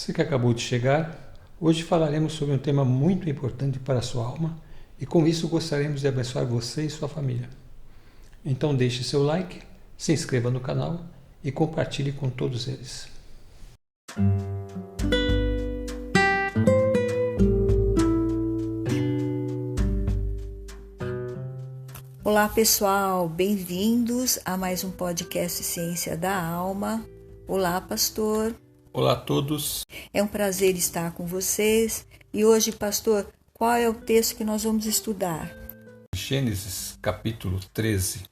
Você que acabou de chegar, hoje falaremos sobre um tema muito importante para a sua alma e com isso gostaríamos de abençoar você e sua família. Então deixe seu like, se inscreva no canal e compartilhe com todos eles. Olá pessoal, bem-vindos a mais um podcast Ciência da Alma. Olá pastor. Olá a todos. É um prazer estar com vocês. E hoje, pastor, qual é o texto que nós vamos estudar? Gênesis capítulo 13.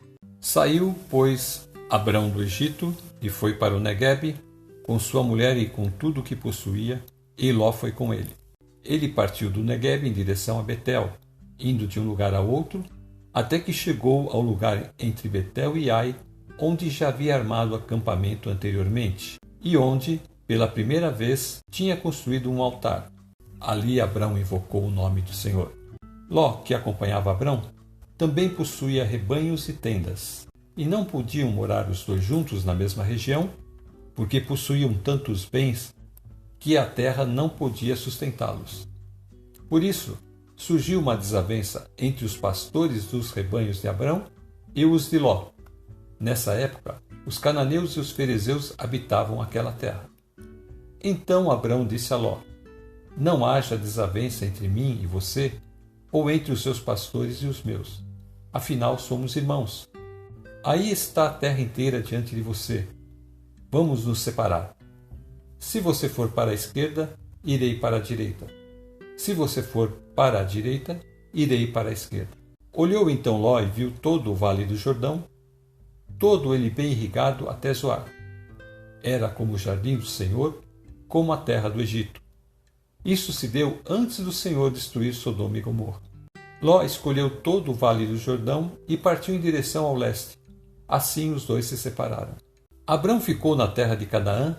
Saiu, pois, Abrão do Egito e foi para o Neguebe com sua mulher e com tudo o que possuía, e Ló foi com ele. Ele partiu do Neguebe em direção a Betel, indo de um lugar a outro, até que chegou ao lugar entre Betel e Ai, onde já havia armado acampamento anteriormente, e onde, pela primeira vez, tinha construído um altar. Ali Abrão invocou o nome do Senhor. Ló, que acompanhava Abrão, também possuía rebanhos e tendas, e não podiam morar os dois juntos na mesma região, porque possuíam tantos bens que a terra não podia sustentá-los. Por isso, surgiu uma desavença entre os pastores dos rebanhos de Abrão e os de Ló. Nessa época, os cananeus e os ferezeus habitavam aquela terra. Então Abrão disse a Ló: não haja desavença entre mim e você, ou entre os seus pastores e os meus. Afinal, somos irmãos. Aí está a terra inteira diante de você. Vamos nos separar. Se você for para a esquerda, irei para a direita. Se você for para a direita, irei para a esquerda. Olhou então Ló e viu todo o vale do Jordão, todo ele bem irrigado até Zoar. Era como o jardim do Senhor, como a terra do Egito. Isso se deu antes do Senhor destruir Sodoma e Gomorra. Ló escolheu todo o vale do Jordão e partiu em direção ao leste. Assim os dois se separaram. Abrão ficou na terra de Canaã,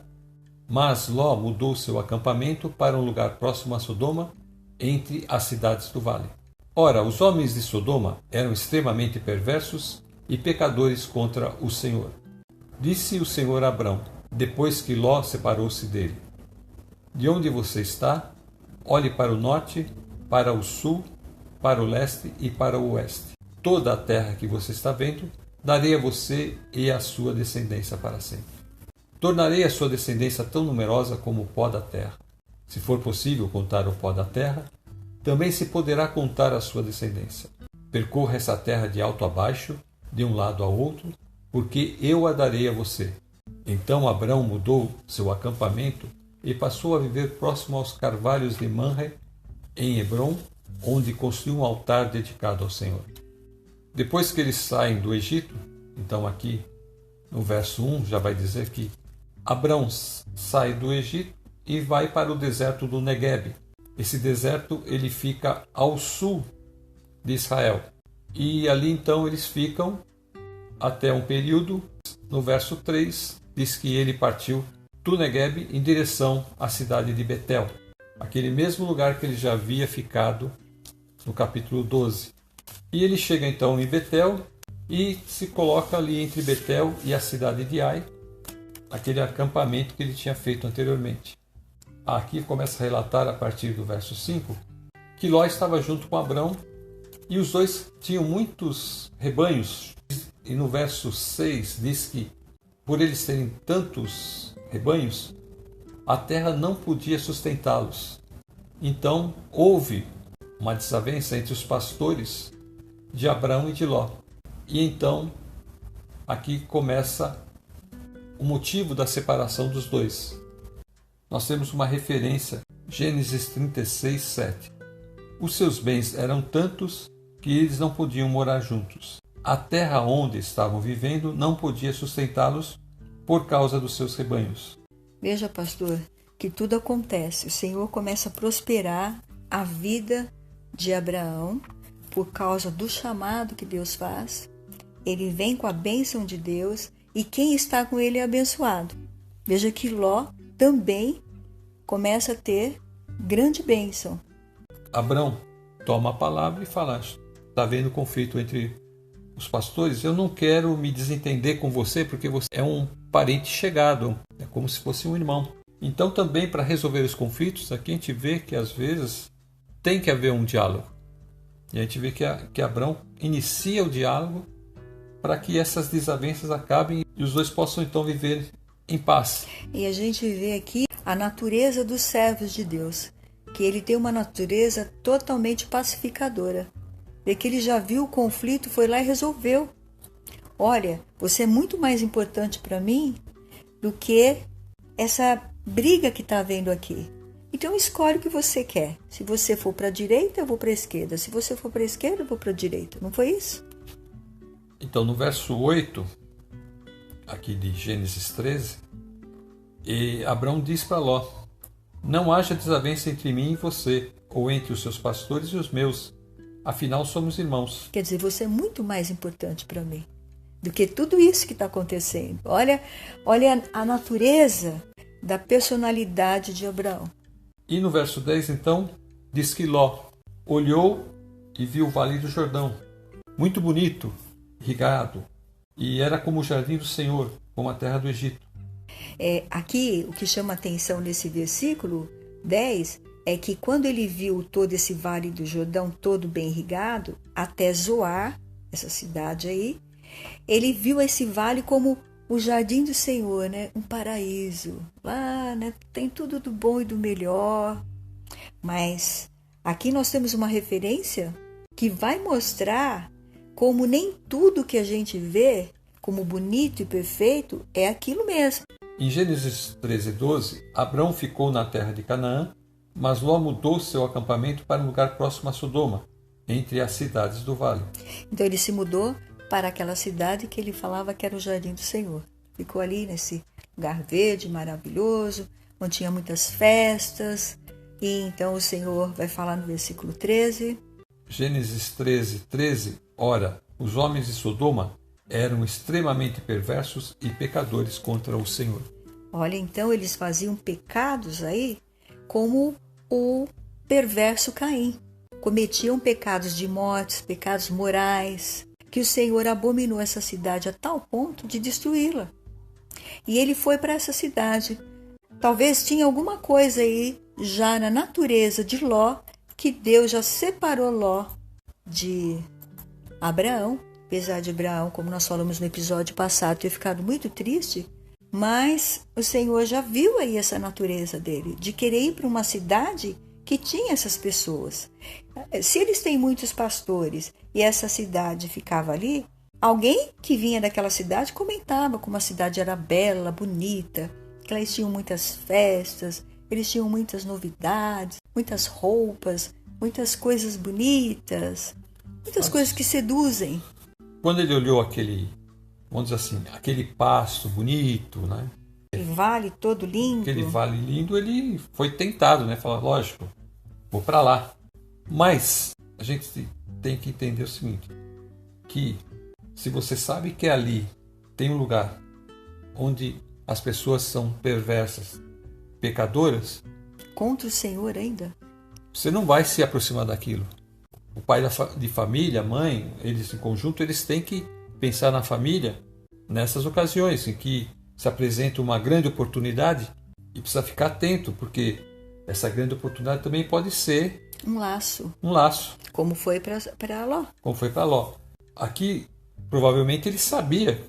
mas Ló mudou seu acampamento para um lugar próximo a Sodoma, entre as cidades do vale. Ora, os homens de Sodoma eram extremamente perversos e pecadores contra o Senhor. Disse o Senhor a Abrão, depois que Ló separou-se dele: de onde você está, olhe para o norte, para o sul, para o leste e para o oeste. Toda a terra que você está vendo, darei a você e à sua descendência para sempre. Tornarei a sua descendência tão numerosa como o pó da terra. Se for possível contar o pó da terra, também se poderá contar a sua descendência. Percorra essa terra de alto a baixo, de um lado ao outro, porque eu a darei a você. Então Abrão mudou seu acampamento e passou a viver próximo aos carvalhos de Mamre, em Hebrom, onde construiu um altar dedicado ao Senhor. Depois que eles saem do Egito, então aqui no verso 1 já vai dizer que Abrão sai do Egito e vai para o deserto do Neguebe. Esse deserto ele fica ao sul de Israel. E ali então eles ficam até um período. No verso 3 diz que ele partiu do Neguebe em direção à cidade de Betel, aquele mesmo lugar que ele já havia ficado no capítulo 12. E ele chega então em Betel e se coloca ali entre Betel e a cidade de Ai, aquele acampamento que ele tinha feito anteriormente. Aqui começa a relatar a partir do verso 5 que Ló estava junto com Abrão e os dois tinham muitos rebanhos. E no verso 6 diz que por eles terem tantos rebanhos, a terra não podia sustentá-los. Então houve uma desavença entre os pastores de Abrão e de Ló. E então aqui começa o motivo da separação dos dois. Nós temos uma referência, Gênesis 36, 7. Os seus bens eram tantos que eles não podiam morar juntos. A terra onde estavam vivendo não podia sustentá-los por causa dos seus rebanhos. Veja, pastor, que tudo acontece. O Senhor começa a prosperar a vida de Abraão por causa do chamado que Deus faz. Ele vem com a bênção de Deus e quem está com ele é abençoado. Veja que Ló também começa a ter grande bênção. Abrão toma a palavra e fala: está havendo conflito entre os pastores, eu não quero me desentender com você porque você é um parente chegado, é como se fosse um irmão. Então também para resolver os conflitos, aqui a gente vê que às vezes tem que haver um diálogo. E a gente vê que Abrão inicia o diálogo para que essas desavenças acabem e os dois possam então viver em paz. E a gente vê aqui a natureza dos servos de Deus, que ele tem uma natureza totalmente pacificadora. Vê que ele já viu o conflito, foi lá e resolveu. Olha, você é muito mais importante para mim do que essa briga que está havendo aqui. Então escolhe o que você quer. Se você for para a direita, eu vou para a esquerda. Se você for para a esquerda, eu vou para a direita. Não foi isso? Então no verso 8, aqui de Gênesis 13, Abrão diz para Ló: não haja desavença entre mim e você, ou entre os seus pastores e os meus. Afinal, somos irmãos. Quer dizer, você é muito mais importante para mim do que tudo isso que está acontecendo. Olha a natureza da personalidade de Abraão. E no verso 10, então, diz que Ló olhou e viu o Vale do Jordão, muito bonito, irrigado, e era como o jardim do Senhor, como a terra do Egito. Aqui, o que chama atenção nesse versículo 10 é que quando ele viu todo esse Vale do Jordão todo bem irrigado, até Zoar, essa cidade aí, ele viu esse vale como o jardim do Senhor, né? Um paraíso. Lá, né? Tem tudo do bom e do melhor. Mas aqui nós temos uma referência que vai mostrar como nem tudo que a gente vê como bonito e perfeito é aquilo mesmo. Em Gênesis 13:12, Abrão ficou na terra de Canaã, mas Ló mudou seu acampamento para um lugar próximo a Sodoma, entre as cidades do vale. Então ele se mudou para aquela cidade que ele falava que era o jardim do Senhor. Ficou ali nesse lugar verde, maravilhoso, onde tinha muitas festas. E então o Senhor vai falar no versículo 13. Gênesis 13:13. Ora, os homens de Sodoma eram extremamente perversos e pecadores contra o Senhor. Olha, então eles faziam pecados aí como o perverso Caim. Cometiam pecados de mortes, pecados morais, que o Senhor abominou essa cidade a tal ponto de destruí-la. E ele foi para essa cidade. Talvez tinha alguma coisa aí já na natureza de Ló, que Deus já separou Ló de Abraão. Apesar de Abraão, como nós falamos no episódio passado, ter ficado muito triste, mas o Senhor já viu aí essa natureza dele, de querer ir para uma cidade que tinha essas pessoas. Se eles têm muitos pastores e essa cidade ficava ali, alguém que vinha daquela cidade comentava como a cidade era bela, bonita, que eles tinham muitas festas, eles tinham muitas novidades, muitas roupas, muitas coisas bonitas, muitas coisas que seduzem. Quando ele olhou aquele, vamos dizer assim, aquele pasto bonito, né? Aquele vale todo lindo. Aquele vale lindo, ele foi tentado, né? Falar, lógico, vou para lá. Mas a gente tem que entender o seguinte, que se você sabe que ali tem um lugar onde as pessoas são perversas, pecadoras, contra o Senhor ainda, você não vai se aproximar daquilo. O pai de família, a mãe, eles em conjunto, eles têm que pensar na família nessas ocasiões em que se apresenta uma grande oportunidade e precisa ficar atento, porque essa grande oportunidade também pode ser um laço. Como foi para Ló. Como foi para Ló. Aqui, provavelmente, ele sabia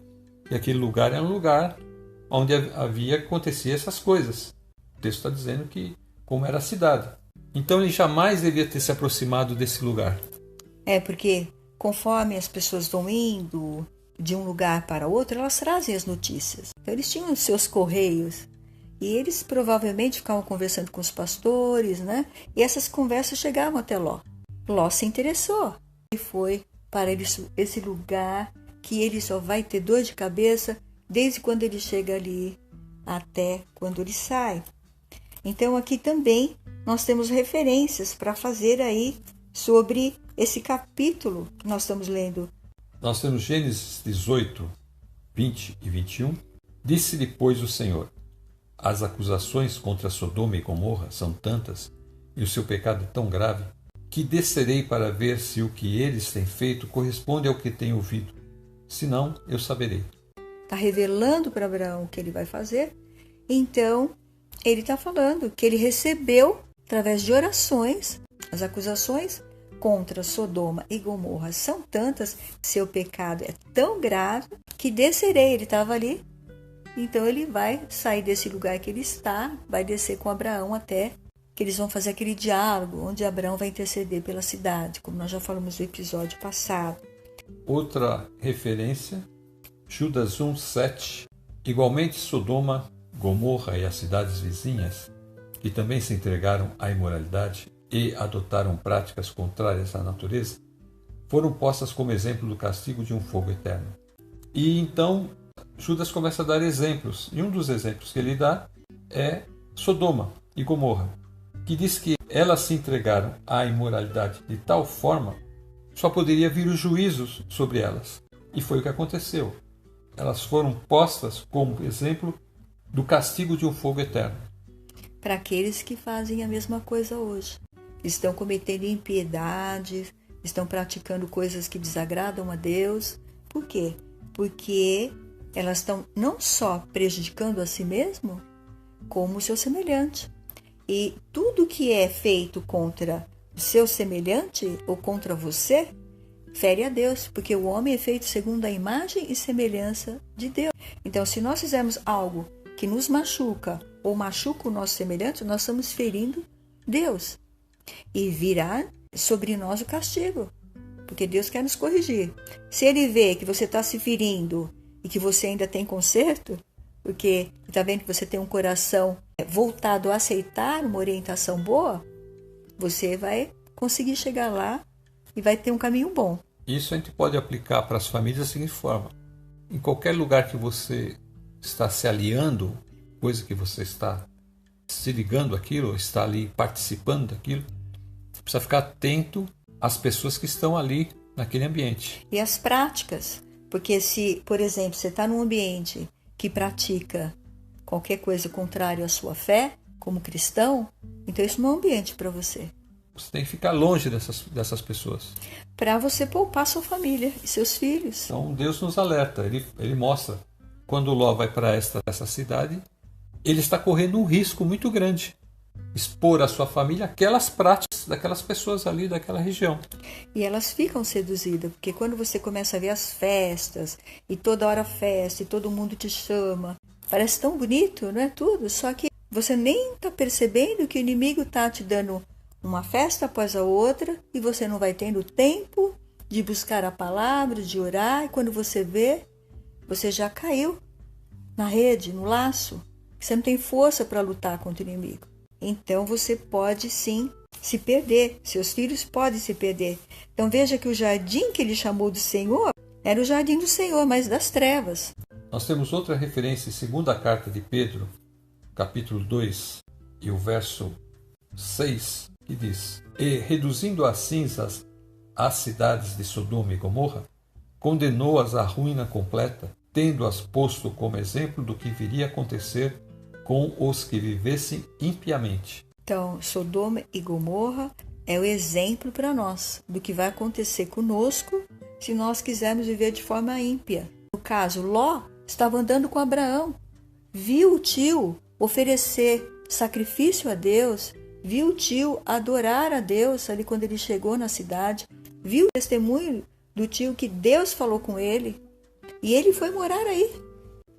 que aquele lugar era um lugar onde acontecia essas coisas. O texto está dizendo que como era a cidade. Então ele jamais devia ter se aproximado desse lugar. Porque conforme as pessoas vão indo de um lugar para outro, elas trazem as notícias. Então eles tinham os seus correios e eles provavelmente ficavam conversando com os pastores, né? E essas conversas chegavam até Ló. Ló se interessou e foi para esse lugar que ele só vai ter dor de cabeça desde quando ele chega ali até quando ele sai. Então aqui também nós temos referências para fazer aí sobre esse capítulo que nós estamos lendo. Nós temos Gênesis 18, 20 e 21. Disse-lhe, pois, o Senhor: as acusações contra Sodoma e Gomorra são tantas, e o seu pecado é tão grave, que descerei para ver se o que eles têm feito corresponde ao que tenho ouvido. Senão, eu saberei. Está revelando para Abraão o que ele vai fazer. Então, Ele está falando que ele recebeu, através de orações, as acusações contra Sodoma e Gomorra são tantas, seu pecado é tão grave, que descerei. Ele estava ali, então ele vai sair desse lugar que ele está, vai descer com Abraão até que eles vão fazer aquele diálogo, onde Abraão vai interceder pela cidade, como nós já falamos no episódio passado. Outra referência, Judas 1:7. Igualmente Sodoma, Gomorra e as cidades vizinhas, que também se entregaram à imoralidade e adotaram práticas contrárias à natureza, foram postas como exemplo do castigo de um fogo eterno. E então Judas começa a dar exemplos, e um dos exemplos que ele dá é Sodoma e Gomorra, que diz que elas se entregaram à imoralidade de tal forma só poderia vir os juízos sobre elas. E foi o que aconteceu. Elas foram postas como exemplo do castigo de um fogo eterno. Para aqueles que fazem a mesma coisa hoje. Estão cometendo impiedades, estão praticando coisas que desagradam a Deus. Por quê? Porque elas estão não só prejudicando a si mesmo, como o seu semelhante. E tudo que é feito contra o seu semelhante ou contra você, fere a Deus, porque o homem é feito segundo a imagem e semelhança de Deus. Então, se nós fizermos algo que nos machuca ou machuca o nosso semelhante, nós estamos ferindo Deus. E virá sobre nós o castigo, porque Deus quer nos corrigir. Se Ele vê que você está se ferindo e que você ainda tem conserto, porque está vendo que você tem um coração voltado a aceitar uma orientação boa, você vai conseguir chegar lá e vai ter um caminho bom. Isso a gente pode aplicar para as famílias da seguinte forma. Em qualquer lugar que você está se aliando, coisa que você está se ligando àquilo, está ali participando daquilo, você precisa ficar atento às pessoas que estão ali naquele ambiente. E as práticas, porque se, por exemplo, você está num ambiente que pratica qualquer coisa contrária à sua fé, como cristão, então isso não é um ambiente para você. Você tem que ficar longe dessas pessoas. Para você poupar sua família e seus filhos. Então Deus nos alerta, ele mostra. Quando Ló vai para essa cidade, ele está correndo um risco muito grande. Expor a sua família aquelas práticas daquelas pessoas ali daquela região. E elas ficam seduzidas, porque quando você começa a ver as festas, e toda hora festa, e todo mundo te chama, parece tão bonito, não é tudo? Só que você nem está percebendo que o inimigo está te dando uma festa após a outra, e você não vai tendo tempo de buscar a palavra, de orar, e quando você vê, você já caiu na rede, no laço. Você não tem força para lutar contra o inimigo. Então você pode sim se perder, seus filhos podem se perder. Então veja que o jardim que ele chamou do Senhor era o jardim do Senhor, mas das trevas. Nós temos outra referência em segunda carta de Pedro, capítulo 2, e o verso 6, que diz: E reduzindo a cinzas as cidades de Sodoma e Gomorra, condenou-as à ruína completa, tendo-as posto como exemplo do que viria a acontecer com os que vivessem impiamente. Então, Sodoma e Gomorra é o exemplo para nós do que vai acontecer conosco se nós quisermos viver de forma ímpia. No caso, Ló estava andando com Abraão, viu o tio oferecer sacrifício a Deus, viu o tio adorar a Deus ali quando ele chegou na cidade, viu o testemunho do tio que Deus falou com ele, e ele foi morar aí.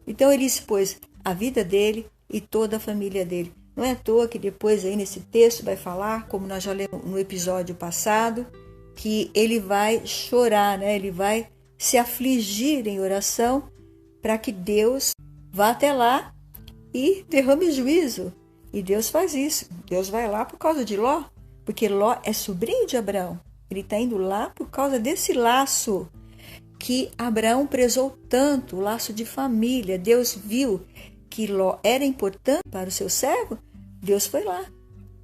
Então ele expôs a vida dele e toda a família dele. Não é à toa que depois aí nesse texto vai falar, como nós já lemos no episódio passado, que ele vai chorar, né? Ele vai se afligir em oração para que Deus vá até lá e derrame juízo. E Deus faz isso. Deus vai lá por causa de Ló, porque Ló é sobrinho de Abraão. Ele está indo lá por causa desse laço que Abraão prezou tanto, o laço de família. Deus viu que Ló era importante para o seu servo, Deus foi lá.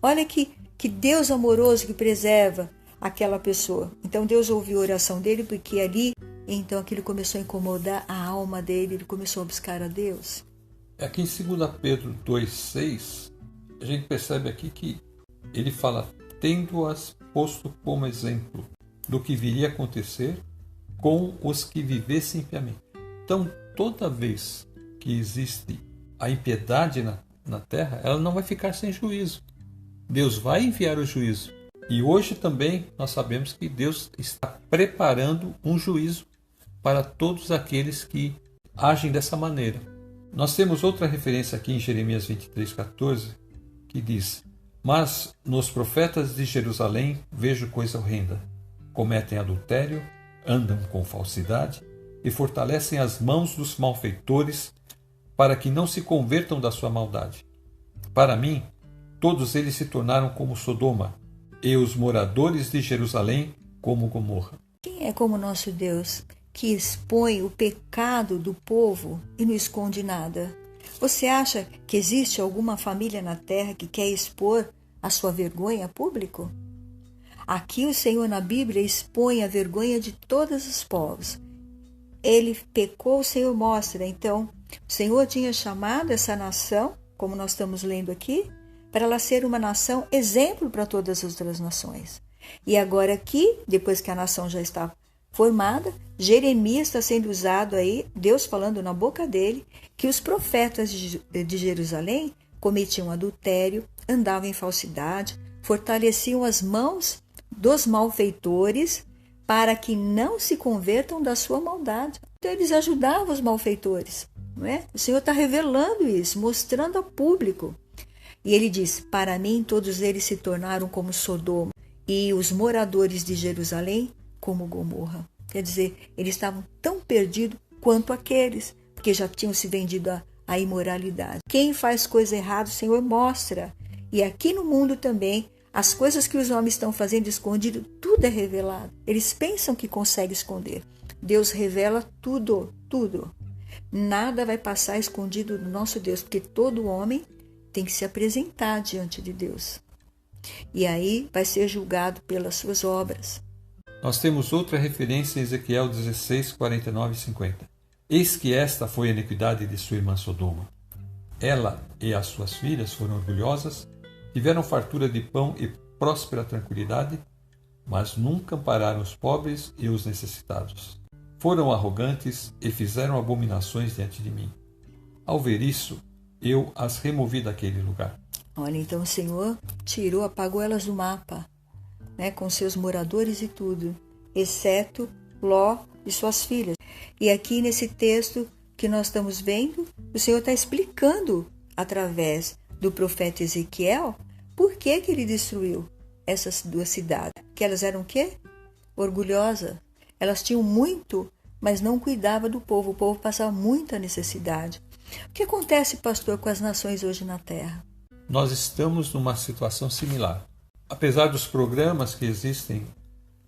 Olha que Deus amoroso que preserva aquela pessoa. Então Deus ouviu a oração dele, porque ali, então aquilo começou a incomodar a alma dele, ele começou a buscar a Deus. Aqui em 2 Pedro 2,6, a gente percebe aqui que ele fala, tendo-as posto como exemplo do que viria a acontecer com os que vivessem impiamente. Então, toda vez que existe a impiedade na terra, ela não vai ficar sem juízo. Deus vai enviar o juízo. E hoje também nós sabemos que Deus está preparando um juízo para todos aqueles que agem dessa maneira. Nós temos outra referência aqui em Jeremias 23:14, que diz: Mas nos profetas de Jerusalém vejo coisa horrenda. Cometem adultério, andam com falsidade e fortalecem as mãos dos malfeitores para que não se convertam da sua maldade. Para mim, todos eles se tornaram como Sodoma e os moradores de Jerusalém como Gomorra. Quem é como nosso Deus, que expõe o pecado do povo e não esconde nada? Você acha que existe alguma família na terra que quer expor a sua vergonha a público? Aqui o Senhor na Bíblia expõe a vergonha de todos os povos. Ele pecou, o Senhor mostra. Então, o Senhor tinha chamado essa nação, como nós estamos lendo aqui, para ela ser uma nação exemplo para todas as outras nações. E agora aqui, depois que a nação já está formada, Jeremias está sendo usado aí, Deus falando na boca dele, que os profetas de Jerusalém cometiam adultério, andavam em falsidade, fortaleciam as mãos dos malfeitores para que não se convertam da sua maldade. Então eles ajudavam os malfeitores, não é? O Senhor está revelando isso, mostrando ao público. E ele diz: para mim todos eles se tornaram como Sodoma e os moradores de Jerusalém como Gomorra. Quer dizer, eles estavam tão perdidos quanto aqueles, porque já tinham se vendido à imoralidade. Quem faz coisa errada, o Senhor mostra. E aqui no mundo também, as coisas que os homens estão fazendo escondido, tudo é revelado. Eles pensam que conseguem esconder. Deus revela tudo, tudo. Nada vai passar escondido do nosso Deus, porque todo homem tem que se apresentar diante de Deus. E aí vai ser julgado pelas suas obras. Nós temos outra referência em Ezequiel 16, 49 e 50. Eis que esta foi a iniquidade de sua irmã Sodoma. Ela e as suas filhas foram orgulhosas, tiveram fartura de pão e próspera tranquilidade, mas nunca ampararam os pobres e os necessitados. Foram arrogantes e fizeram abominações diante de mim. Ao ver isso, eu as removi daquele lugar. Olha, então o Senhor tirou, apagou elas do mapa, né, com seus moradores e tudo, exceto Ló e suas filhas. E aqui nesse texto que nós estamos vendo, o Senhor está explicando através do profeta Ezequiel por que ele destruiu essas duas cidades. Que elas eram o quê? Orgulhosas. Elas tinham muito, mas não cuidavam do povo. O povo passava muita necessidade. O que acontece, pastor, com as nações hoje na Terra? Nós estamos numa situação similar. Apesar dos programas que existem,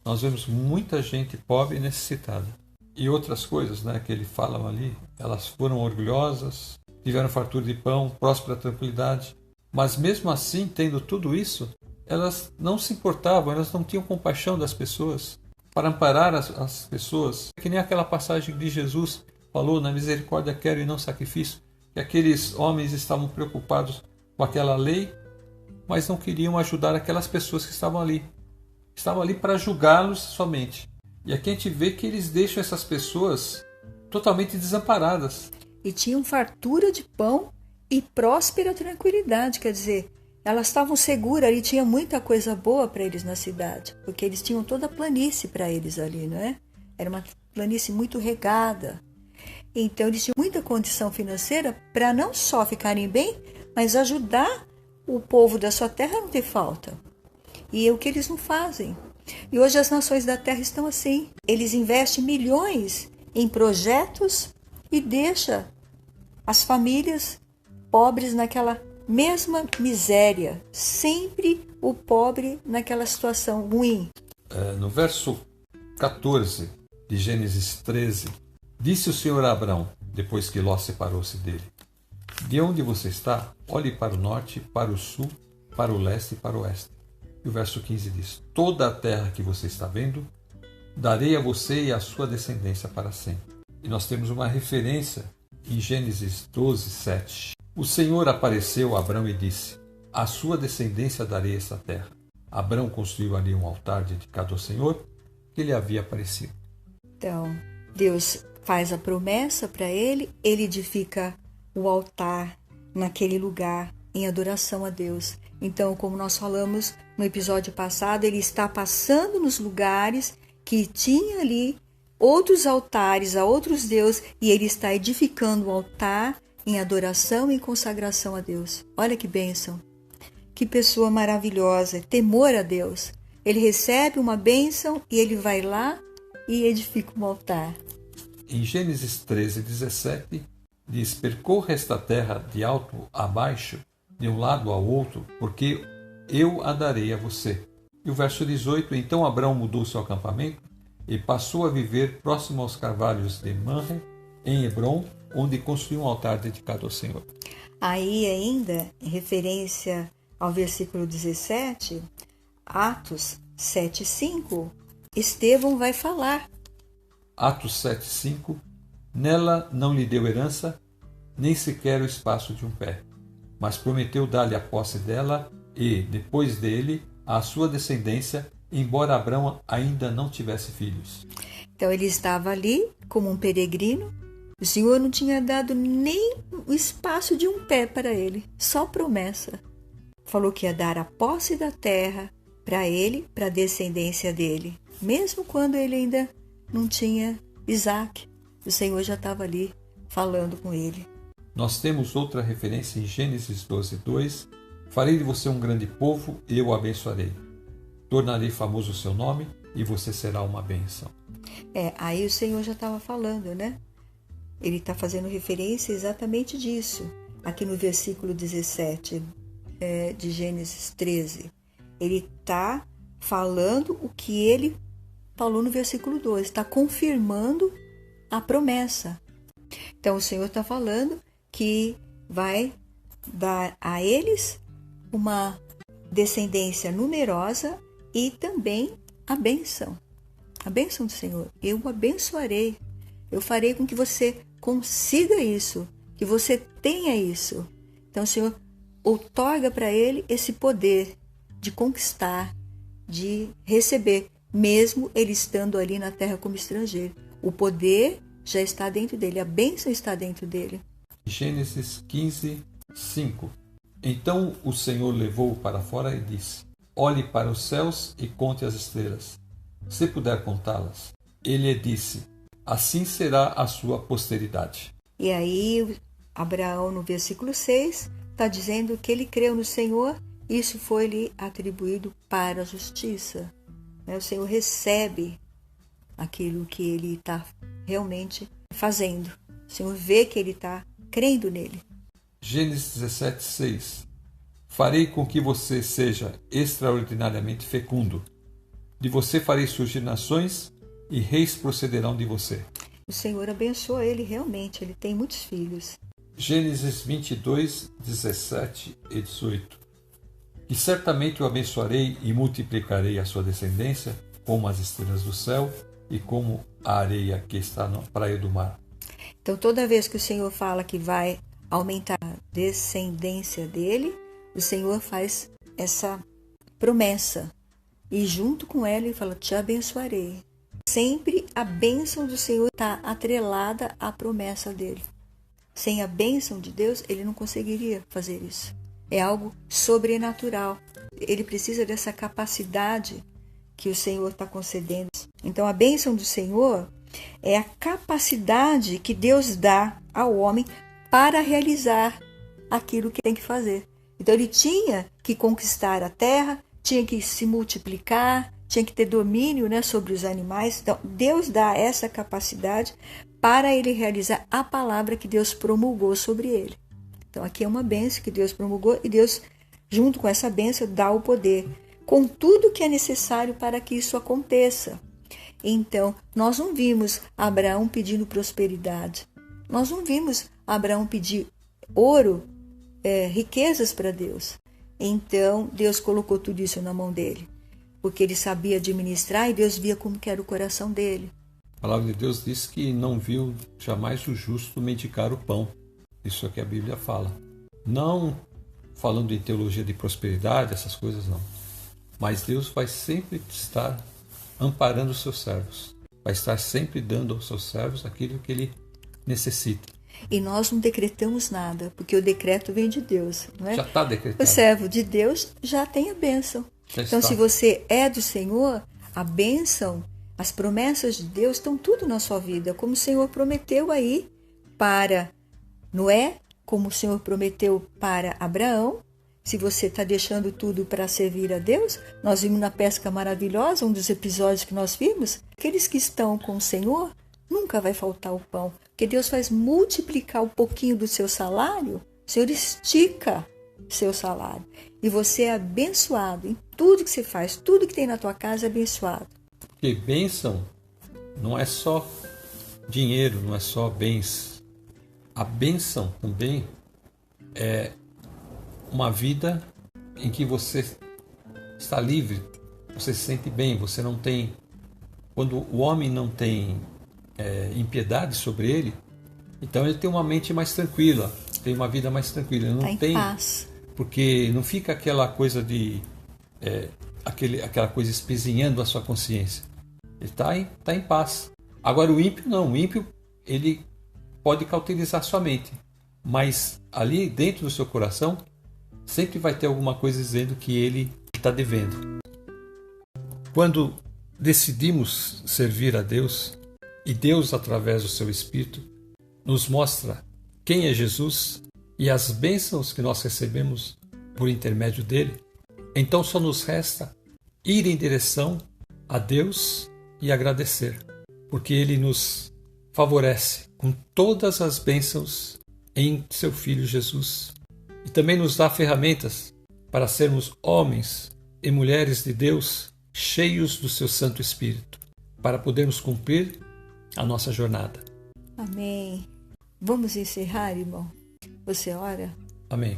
nós vemos muita gente pobre e necessitada. E outras coisas, né, que ele fala ali, elas foram orgulhosas, tiveram fartura de pão, próspera tranquilidade. Mas mesmo assim, tendo tudo isso, elas não se importavam, elas não tinham compaixão das pessoas, para amparar as pessoas. Que nem aquela passagem de Jesus falou: na misericórdia quero e não sacrifício. Que aqueles homens estavam preocupados com aquela lei, mas não queriam ajudar aquelas pessoas que estavam ali. Estavam ali para julgá-los somente. E aqui a gente vê que eles deixam essas pessoas totalmente desamparadas. E tinham fartura de pão e próspera tranquilidade, quer dizer, elas estavam seguras ali, tinha muita coisa boa para eles na cidade, porque eles tinham toda a planície para eles ali, não é? Era uma planície muito regada. Então eles tinham muita condição financeira para não só ficarem bem, mas ajudar o povo da sua terra a não ter falta. E é o que eles não fazem. E hoje as nações da terra estão assim. Eles investem milhões em projetos e deixam as famílias pobres naquela mesma miséria. Sempre o pobre naquela situação ruim. No verso 14 de Gênesis 13, disse o Senhor a Abrão, depois que Ló separou-se dele: de onde você está, olhe para o norte, para o sul, para o leste e para o oeste. E o verso 15 diz: toda a terra que você está vendo, darei a você e à sua descendência para sempre. E nós temos uma referência em Gênesis 12, 7. O Senhor apareceu a Abrão e disse: à sua descendência darei esta terra. Abrão construiu ali um altar dedicado ao Senhor, que lhe havia aparecido. Então, Deus faz a promessa para ele, ele edifica o altar naquele lugar em adoração a Deus. Então, como nós falamos no episódio passado, ele está passando nos lugares que tinha ali outros altares a outros deuses e ele está edificando um altar em adoração e consagração a Deus. Olha que bênção! Que pessoa maravilhosa, temor a Deus. Ele recebe uma bênção e ele vai lá e edifica um altar. Em Gênesis 13:17, diz: percorra esta terra de alto a baixo, de um lado ao outro, porque eu a darei a você. E o verso 18, então Abraão mudou seu acampamento e passou a viver próximo aos carvalhos de Mamre, em Hebrom, onde construiu um altar dedicado ao Senhor. Aí ainda, em referência ao versículo 17, Atos 7:5, Estevão vai falar. Atos 7:5, nela não lhe deu herança, nem sequer o espaço de um pé, mas prometeu dar-lhe a posse dela e, depois dele, a sua descendência, embora Abraão ainda não tivesse filhos. Então ele estava ali como um peregrino. O Senhor não tinha dado nem o espaço de um pé para ele, só promessa. Falou que ia dar a posse da terra para ele, para a descendência dele. Mesmo quando ele ainda não tinha Isaac, o Senhor já estava ali falando com ele. Nós temos outra referência em Gênesis 12:2. Farei de você um grande povo e eu o abençoarei. Tornarei famoso o seu nome e você será uma bênção. Aí o Senhor já estava falando, né? Ele está fazendo referência exatamente disso. Aqui no versículo 17 de Gênesis 13. Ele está falando o que ele falou no versículo 12. Está confirmando a promessa. Então o Senhor está falando que vai dar a eles uma descendência numerosa e também a bênção do Senhor. Eu o abençoarei, eu farei com que você consiga isso, que você tenha isso. Então o Senhor outorga para ele esse poder de conquistar, de receber, mesmo ele estando ali na terra como estrangeiro. O poder já está dentro dele, a bênção está dentro dele. Gênesis 15:5. Então o Senhor levou-o para fora e disse: olhe para os céus e conte as estrelas, se puder contá-las. Ele lhe disse: assim será a sua posteridade. E aí Abraão, no versículo 6, está dizendo que ele creu no Senhor, isso foi-lhe atribuído para a justiça. O Senhor recebe aquilo que ele está realmente fazendo. O Senhor vê que ele está crendo nele. Gênesis 17:6. Farei com que você seja extraordinariamente fecundo. De você farei surgir nações e reis procederão de você. O Senhor abençoa ele realmente, ele tem muitos filhos. Gênesis 22:17 e 18. Que certamente o abençoarei e multiplicarei a sua descendência como as estrelas do céu e como a areia que está na praia do mar. Então toda vez que o Senhor fala que vai aumentar a descendência dele, o Senhor faz essa promessa. E junto com ela ele fala: te abençoarei. Sempre a bênção do Senhor está atrelada à promessa dele. Sem a bênção de Deus, ele não conseguiria fazer isso. É algo sobrenatural. Ele precisa dessa capacidade que o Senhor está concedendo. Então a bênção do Senhor é a capacidade que Deus dá ao homem para realizar aquilo que tem que fazer. Então ele tinha que conquistar a terra, tinha que se multiplicar, tinha que ter domínio, sobre os animais. Então Deus dá essa capacidade para ele realizar a palavra que Deus promulgou sobre ele. Então aqui é uma bênção que Deus promulgou e Deus, junto com essa bênção, dá o poder, com tudo que é necessário para que isso aconteça. Então, nós não vimos Abraão pedindo prosperidade. Nós não vimos Abraão pedir ouro, riquezas para Deus. Então, Deus colocou tudo isso na mão dele, porque ele sabia administrar e Deus via como que era o coração dele. A palavra de Deus diz que não viu jamais o justo mendigar o pão. Isso é o que a Bíblia fala. Não falando em teologia de prosperidade, essas coisas não. Mas Deus vai sempre estar amparando os seus servos. Vai estar sempre dando aos seus servos aquilo que ele necessita. E nós não decretamos nada, porque o decreto vem de Deus, não é? Já está decretado. O servo de Deus já tem a bênção. Então, se você é do Senhor, a bênção, as promessas de Deus estão tudo na sua vida, como o Senhor prometeu aí para Noé, como o Senhor prometeu para Abraão. Se você está deixando tudo para servir a Deus, nós vimos na pesca maravilhosa, um dos episódios que nós vimos, aqueles que estão com o Senhor, nunca vai faltar o pão, porque Deus faz multiplicar um pouquinho do seu salário, o Senhor estica seu salário. E você é abençoado em tudo que você faz, tudo que tem na tua casa é abençoado. Porque bênção não é só dinheiro, não é só bens. A bênção também é uma vida em que você está livre, você se sente bem, você não tem... Quando o homem não tem impiedade sobre ele, então ele tem uma mente mais tranquila, tem uma vida mais tranquila. Ele não Está em paz. Porque não fica aquela coisa de... aquela coisa espezinhando a sua consciência. Ele está em paz. Agora o ímpio não. O ímpio, ele pode cauterizar sua mente, mas ali dentro do seu coração sempre vai ter alguma coisa dizendo que ele está devendo. Quando decidimos servir a Deus, e Deus, através do seu Espírito, nos mostra quem é Jesus e as bênçãos que nós recebemos por intermédio dele, então só nos resta ir em direção a Deus e agradecer, porque ele nos favorece com todas as bênçãos em seu Filho Jesus. E também nos dá ferramentas para sermos homens e mulheres de Deus cheios do seu Santo Espírito, para podermos cumprir a nossa jornada. Amém. Vamos encerrar, irmão? Você ora? Amém.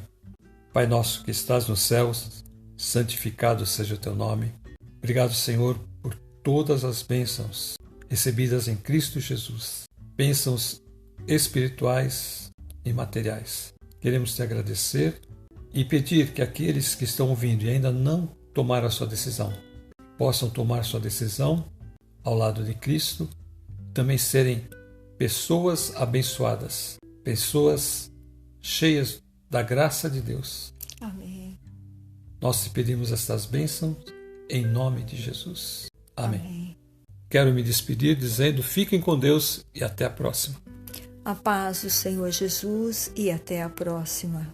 Pai nosso que estás nos céus, santificado seja o teu nome. Obrigado, Senhor, por todas as bênçãos recebidas em Cristo Jesus. Bênçãos espirituais e materiais. Queremos te agradecer e pedir que aqueles que estão ouvindo e ainda não tomaram a sua decisão, possam tomar sua decisão ao lado de Cristo, também serem pessoas abençoadas, pessoas cheias da graça de Deus. Amém. Nós te pedimos estas bênçãos em nome de Jesus. Amém. Amém. Quero me despedir dizendo: fiquem com Deus e até a próxima. A paz do Senhor Jesus e até a próxima.